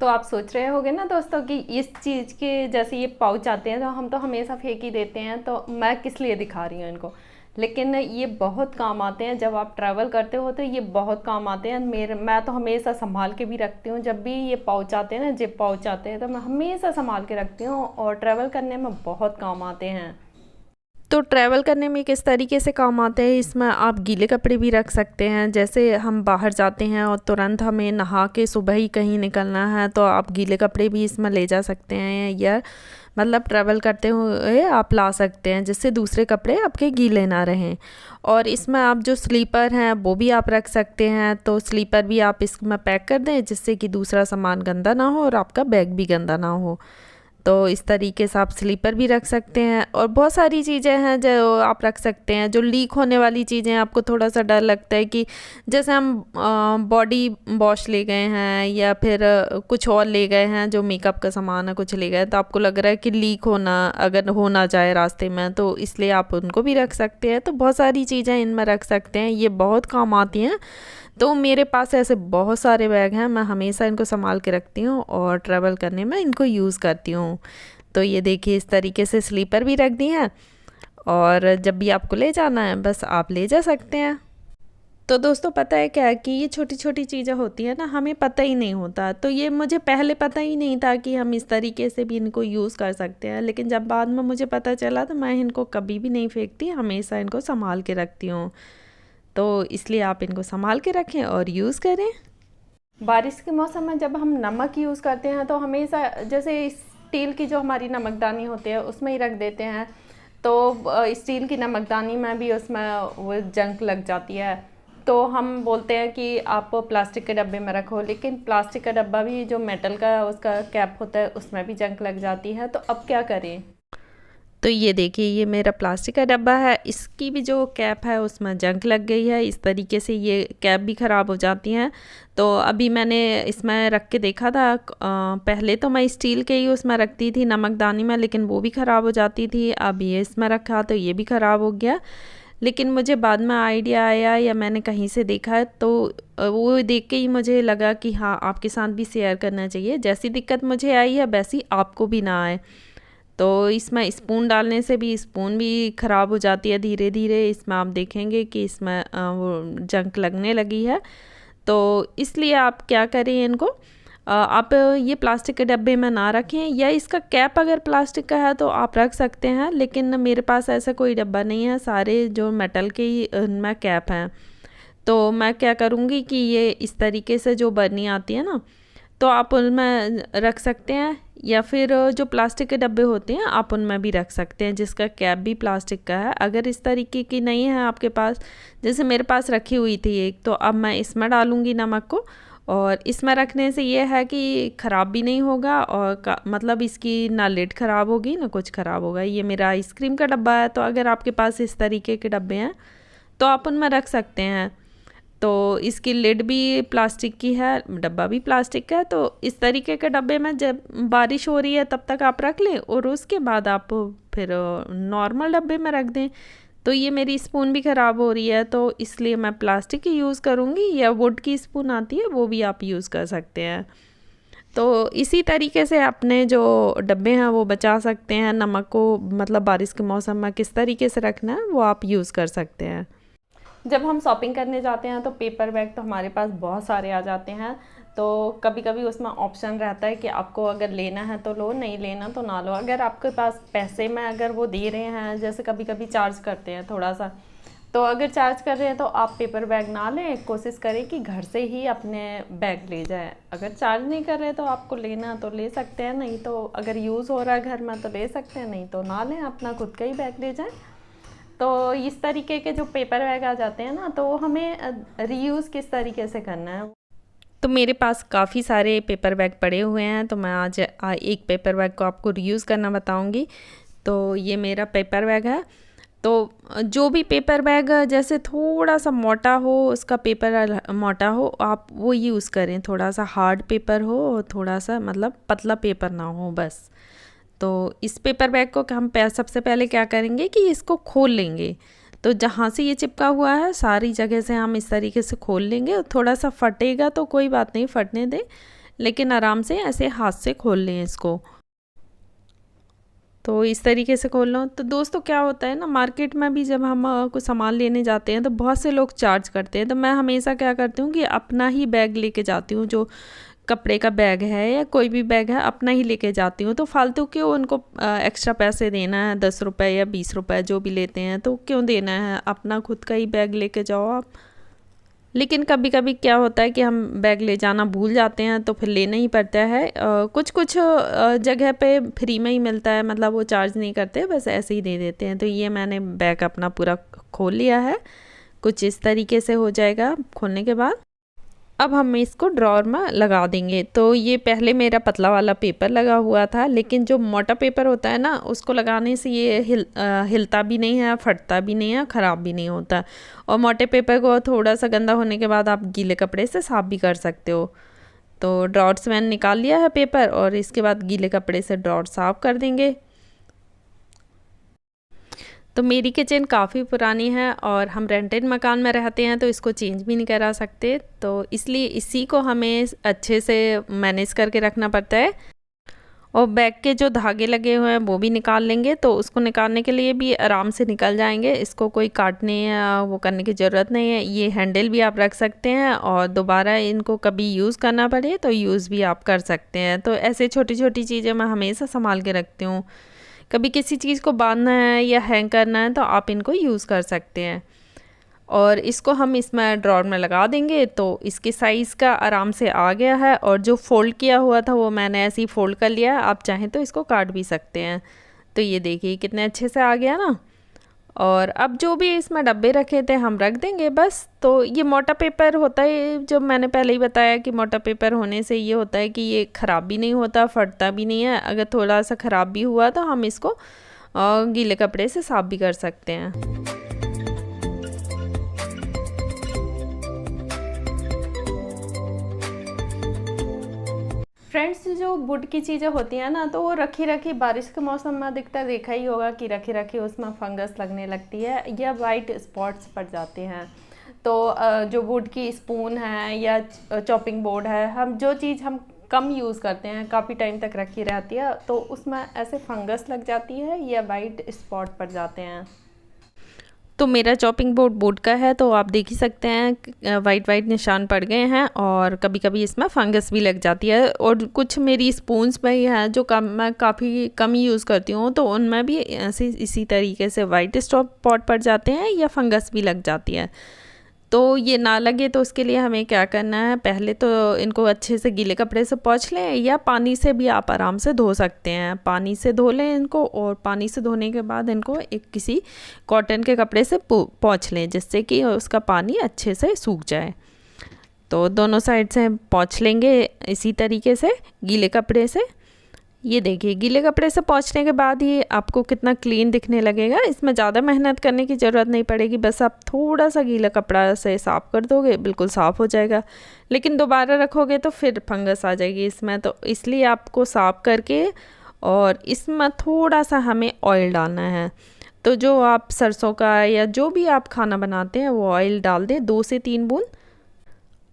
तो आप सोच रहे होगे ना दोस्तों कि इस चीज़ के जैसे ये पाउच आते हैं तो हम तो हमेशा फेंक ही देते हैं, तो मैं किस लिए दिखा रही हूँ इनको। लेकिन ये बहुत काम आते हैं, जब आप ट्रैवल करते हो तो ये बहुत काम आते हैं। मैं तो हमेशा संभाल के भी रखती हूँ, जब भी ये पाउच आते हैं ना, जिप पाउच आते हैं, तो मैं हमेशा संभाल के रखती हूँ और ट्रैवल करने में बहुत काम आते हैं। तो ट्रैवल करने में किस तरीके से काम आते हैं, इसमें आप गीले कपड़े भी रख सकते हैं। जैसे हम बाहर जाते हैं और तुरंत हमें नहा के सुबह ही कहीं निकलना है, तो आप गीले कपड़े भी इसमें ले जा सकते हैं, या मतलब ट्रैवल करते हुए आप ला सकते हैं, जिससे दूसरे कपड़े आपके गीले ना रहें। और इसमें आप जो स्लीपर हैं वो भी आप रख सकते हैं, तो स्लीपर भी आप इसमें पैक कर दें, जिससे कि दूसरा सामान गंदा ना हो और आपका बैग भी गंदा ना हो। तो इस तरीके से आप स्लीपर भी रख सकते हैं। और बहुत सारी चीज़ें हैं जो आप रख सकते हैं, जो लीक होने वाली चीज़ें। आपको थोड़ा सा डर लगता है कि जैसे हम बॉडी वॉश ले गए हैं या फिर कुछ और ले गए हैं, जो मेकअप का सामान है कुछ ले गए, तो आपको लग रहा है कि लीक होना अगर हो ना जाए रास्ते में, तो इसलिए आप उनको भी रख सकते हैं। तो बहुत सारी चीज़ें इनमें रख सकते हैं, ये बहुत काम आती हैं। तो मेरे पास ऐसे बहुत सारे बैग हैं, मैं हमेशा इनको संभाल के रखती हूँ और ट्रैवल करने में इनको यूज़ करती हूँ। तो ये देखिए, इस तरीके से स्लीपर भी रख दी हैं, और जब भी आपको ले जाना है बस आप ले जा सकते हैं। तो दोस्तों, पता है क्या कि ये छोटी छोटी चीज़ें होती हैं ना, हमें पता ही नहीं होता। तो ये मुझे पहले पता ही नहीं था कि हम इस तरीके से भी इनको यूज़ कर सकते हैं, लेकिन जब बाद में मुझे पता चला तो मैं इनको कभी भी नहीं फेंकती, हमेशा इनको संभाल के रखती हूँ। तो इसलिए आप इनको संभाल के रखें और यूज़ करें। बारिश के मौसम में जब हम नमक यूज़ करते हैं तो हमेशा जैसे स्टील की जो हमारी नमकदानी होती है उसमें ही रख देते हैं, तो स्टील की नमकदानी में भी उसमें वो जंग लग जाती है। तो हम बोलते हैं कि आप प्लास्टिक के डब्बे में रखो, लेकिन प्लास्टिक का डब्बा भी जो मेटल का उसका कैप होता है उसमें भी जंग लग जाती है, तो अब क्या करें। तो ये देखिए, ये मेरा प्लास्टिक का डब्बा है, इसकी भी जो कैप है उसमें जंग लग गई है। इस तरीके से ये कैप भी ख़राब हो जाती हैं। तो अभी मैंने इसमें रख के देखा था, पहले तो मैं स्टील के ही उसमें रखती थी नमकदानी में, लेकिन वो भी ख़राब हो जाती थी। अब ये इसमें रखा तो ये भी ख़राब हो गया। लेकिन मुझे बाद में आइडिया आया, या मैंने कहीं से देखा है, तो वो देख के ही मुझे लगा कि हाँ, आपके साथ भी शेयर करना चाहिए। जैसी दिक्कत मुझे आई है वैसी आपको भी ना आए। तो इसमें स्पून डालने से भी स्पून भी ख़राब हो जाती है धीरे धीरे। इसमें आप देखेंगे कि इसमें वो जंग लगने लगी है। तो इसलिए आप क्या करें, इनको आप ये प्लास्टिक के डब्बे में ना रखें, या इसका कैप अगर प्लास्टिक का है तो आप रख सकते हैं, लेकिन मेरे पास ऐसा कोई डब्बा नहीं है, सारे जो मेटल के ही इनमें कैप हैं। तो मैं क्या करूँगी कि ये इस तरीके से जो बर्नी आती है ना, तो आप उनमें रख सकते हैं, या फिर जो प्लास्टिक के डब्बे होते हैं आप उनमें भी रख सकते हैं, जिसका कैप भी प्लास्टिक का है। अगर इस तरीके की नहीं है आपके पास, जैसे मेरे पास रखी हुई थी एक, तो अब मैं इसमें डालूँगी नमक को। और इसमें रखने से ये है कि ख़राब भी नहीं होगा, और मतलब इसकी ना लिड ख़राब होगी ना कुछ ख़राब होगा। ये मेरा आइसक्रीम का डब्बा है, तो अगर आपके पास इस तरीके के डब्बे हैं तो आप उनमें रख सकते हैं। तो इसकी लिड भी प्लास्टिक की है, डब्बा भी प्लास्टिक का है। तो इस तरीके के डब्बे में जब बारिश हो रही है तब तक आप रख लें, और उसके बाद आप फिर नॉर्मल डब्बे में रख दें। तो ये मेरी स्पून भी ख़राब हो रही है, तो इसलिए मैं प्लास्टिक की यूज़ करूँगी, या वुड की स्पून आती है वो भी आप यूज़ कर सकते हैं। तो इसी तरीके से अपने जो डब्बे हैं वो बचा सकते हैं। नमक को मतलब बारिश के मौसम में किस तरीके से रखना है वो आप यूज़ कर सकते हैं। जब हम शॉपिंग करने जाते हैं तो पेपर बैग तो हमारे पास बहुत सारे आ जाते हैं, तो कभी कभी उसमें ऑप्शन रहता है कि आपको अगर लेना है तो लो, नहीं लेना तो ना लो। अगर आपके पास पैसे में अगर वो दे रहे हैं, जैसे कभी कभी चार्ज करते हैं थोड़ा सा, तो अगर चार्ज कर रहे हैं तो आप पेपर बैग ना लें, कोशिश करें कि घर से ही अपने बैग ले जाएं। अगर चार्ज नहीं कर रहे तो आपको लेना तो ले सकते हैं, नहीं तो अगर यूज़ हो रहा है घर में तो ले सकते हैं, नहीं तो ना लें, अपना खुद का ही बैग ले जाएं। तो इस तरीके के जो पेपर बैग आ जाते हैं ना, तो हमें रीयूज़ किस तरीके से करना है। तो मेरे पास काफ़ी सारे पेपर बैग पड़े हुए हैं, तो मैं आज एक पेपर बैग को आपको रीयूज़ करना बताऊंगी। तो ये मेरा पेपर बैग है। तो जो भी पेपर बैग जैसे थोड़ा सा मोटा हो, उसका पेपर मोटा हो, आप वो यूज़ करें। थोड़ा सा हार्ड पेपर हो और थोड़ा सा मतलब पतला पेपर ना हो बस। तो इस पेपर बैग को हम सबसे पहले क्या करेंगे कि इसको खोल लेंगे। तो जहाँ से ये चिपका हुआ है सारी जगह से हम इस तरीके से खोल लेंगे। थोड़ा सा फटेगा तो कोई बात नहीं, फटने दें, लेकिन आराम से ऐसे हाथ से खोल लें इसको। तो इस तरीके से खोल लो। तो दोस्तों क्या होता है ना, मार्केट में भी जब हम कुछ सामान लेने जाते हैं तो बहुत से लोग चार्ज करते हैं। तो मैं हमेशा क्या करती हूँ कि अपना ही बैग लेके जाती हूँ, जो कपड़े का बैग है या कोई भी बैग है अपना ही लेके जाती हूँ। तो फालतू क्यों उनको एक्स्ट्रा पैसे देना है, 10 रुपये या 20 रुपये जो भी लेते हैं, तो क्यों देना है, अपना खुद का ही बैग लेके जाओ आप। लेकिन कभी कभी क्या होता है कि हम बैग ले जाना भूल जाते हैं, तो फिर लेना ही पड़ता है। कुछ कुछ जगह पे फ्री में ही मिलता है, मतलब वो चार्ज नहीं करते, बस ऐसे ही दे देते हैं। तो ये मैंने बैग अपना पूरा खोल लिया है, कुछ इस तरीके से हो जाएगा खोलने के बाद। अब हम इसको ड्रॉअर में लगा देंगे। तो ये पहले मेरा पतला वाला पेपर लगा हुआ था, लेकिन जो मोटा पेपर होता है ना, उसको लगाने से ये हिलता भी नहीं है, फटता भी नहीं है, ख़राब भी नहीं होता। और मोटे पेपर को थोड़ा सा गंदा होने के बाद आप गीले कपड़े से साफ़ भी कर सकते हो। तो ड्रॉअर से मैंने निकाल लिया है पेपर, और इसके बाद गीले कपड़े से ड्रॉअर साफ़ कर देंगे। तो मेरी किचन काफ़ी पुरानी है और हम रेंटेड मकान में रहते हैं, तो इसको चेंज भी नहीं करा सकते। तो इसलिए इसी को हमें अच्छे से मैनेज करके रखना पड़ता है। और बैग के जो धागे लगे हुए हैं वो भी निकाल लेंगे। तो उसको निकालने के लिए भी आराम से निकल जाएंगे, इसको कोई काटने या वो करने की ज़रूरत नहीं है। ये हैंडल भी आप रख सकते हैं, और दोबारा इनको कभी यूज़ करना पड़े तो यूज़ भी आप कर सकते हैं। तो ऐसे छोटी छोटी चीज़ें मैं हमेशा संभाल के रखती हूँ। कभी किसी चीज़ को बांधना है या हैंग करना है तो आप इनको यूज़ कर सकते हैं। और इसको हम इसमें ड्रॉअर में लगा देंगे। तो इसके साइज़ का आराम से आ गया है, और जो फ़ोल्ड किया हुआ था वो मैंने ऐसे ही फ़ोल्ड कर लिया। आप चाहें तो इसको काट भी सकते हैं। तो ये देखिए कितने अच्छे से आ गया ना। और अब जो भी इसमें डब्बे रखे थे हम रख देंगे बस। तो ये मोटा पेपर होता है, जो मैंने पहले ही बताया कि मोटा पेपर होने से ये होता है कि ये ख़राब भी नहीं होता, फटता भी नहीं है। अगर थोड़ा सा ख़राब भी हुआ तो हम इसको गीले कपड़े से साफ़ भी कर सकते हैं। फ्रेंड्स, जो वुड की चीज़ें होती हैं ना, तो वो रखी रखी बारिश के मौसम में अधिकतर देखा ही होगा कि रखी रखी उसमें फंगस लगने लगती है या वाइट स्पॉट्स पड़ जाते हैं। तो जो वुड की स्पून है या चॉपिंग बोर्ड है, हम जो चीज़ हम कम यूज़ करते हैं, काफ़ी टाइम तक रखी रहती है, तो उसमें ऐसे फंगस लग जाती है या वाइट स्पॉट पड़ जाते हैं। तो मेरा चॉपिंग बोर्ड वुड का है, तो आप देख ही सकते हैं वाइट वाइट निशान पड़ गए हैं, और कभी कभी इसमें फंगस भी लग जाती है। और कुछ मेरी स्पून्स में ही है जो मैं काफ़ी कम ही यूज़ करती हूँ, तो उनमें भी ऐसे इसी तरीके से वाइट स्पॉट पड़ जाते हैं या फंगस भी लग जाती है। तो ये ना लगे तो उसके लिए हमें क्या करना है, पहले तो इनको अच्छे से गीले कपड़े से पोंछ लें, या पानी से भी आप आराम से धो सकते हैं। पानी से धो लें इनको, और पानी से धोने के बाद इनको एक किसी कॉटन के कपड़े से पोंछ लें, जिससे कि उसका पानी अच्छे से सूख जाए। तो दोनों साइड से पोंछ लेंगे इसी तरीके से गीले कपड़े से। ये देखिए गीले कपड़े से पोंछने के बाद ये आपको कितना क्लीन दिखने लगेगा। इसमें ज़्यादा मेहनत करने की ज़रूरत नहीं पड़ेगी, बस आप थोड़ा सा गीला कपड़ा से साफ़ कर दोगे, बिल्कुल साफ़ हो जाएगा। लेकिन दोबारा रखोगे तो फिर फंगस आ जाएगी इसमें, तो इसलिए आपको साफ़ करके और इसमें थोड़ा सा हमें ऑयल डालना है। तो जो आप सरसों का या जो भी आप खाना बनाते हैं वो ऑयल डाल दें, 2 से 3 बूंद।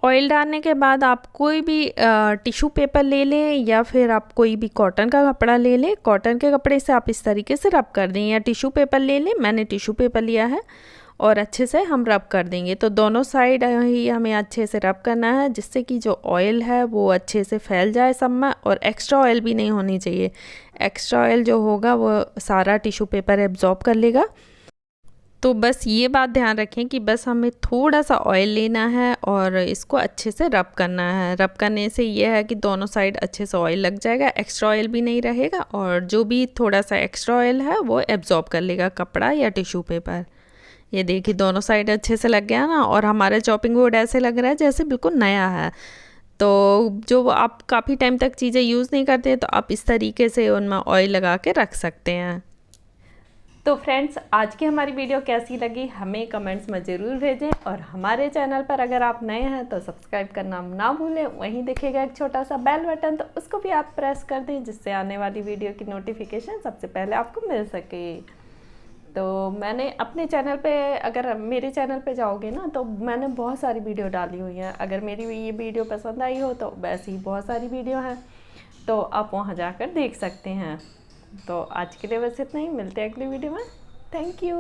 ऑयल डालने के बाद आप कोई भी टिश्यू पेपर ले लें, या फिर आप कोई भी कॉटन का कपड़ा ले लें। कॉटन के कपड़े से आप इस तरीके से रब कर दें, या टिश्यू पेपर ले लें, मैंने टिश्यू पेपर लिया है, और अच्छे से हम रब कर देंगे। तो दोनों साइड ही हमें अच्छे से रब करना है, जिससे कि जो ऑयल है वो अच्छे से फैल जाए सब में, और एक्स्ट्रा ऑयल भी नहीं होनी चाहिए। एक्स्ट्रा ऑयल जो होगा वो सारा टिश्यू पेपर एब्जॉर्ब कर लेगा। तो बस ये बात ध्यान रखें कि बस हमें थोड़ा सा ऑयल लेना है और इसको अच्छे से रब करना है। रब करने से ये है कि दोनों साइड अच्छे से ऑयल लग जाएगा, एक्स्ट्रा ऑयल भी नहीं रहेगा, और जो भी थोड़ा सा एक्स्ट्रा ऑयल है वो एब्जॉर्ब कर लेगा कपड़ा या टिश्यू पेपर। ये देखिए दोनों साइड अच्छे से लग गया ना, और हमारा चॉपिंग बोर्ड ऐसे लग रहा है जैसे बिल्कुल नया है। तो जो आप काफ़ी टाइम तक चीज़ें यूज़ नहीं करते, तो आप इस तरीके से उनमें ऑयल लगा के रख सकते हैं। तो फ्रेंड्स, आज की हमारी वीडियो कैसी लगी हमें कमेंट्स में ज़रूर भेजें, और हमारे चैनल पर अगर आप नए हैं तो सब्सक्राइब करना ना भूलें। वहीं दिखेगा एक छोटा सा बेल बटन, तो उसको भी आप प्रेस कर दें, जिससे आने वाली वीडियो की नोटिफिकेशन सबसे पहले आपको मिल सके। तो मैंने अपने चैनल पे, अगर मेरे चैनल पे जाओगे ना तो मैंने बहुत सारी वीडियो डाली हुई हैं। अगर मेरी ये वीडियो पसंद आई हो तो वैसे ही बहुत सारी वीडियो हैं, तो आप वहाँ जाकर देख सकते हैं। तो आज के लिए बस इतना ही, मिलते हैं अगली वीडियो में। Thank you.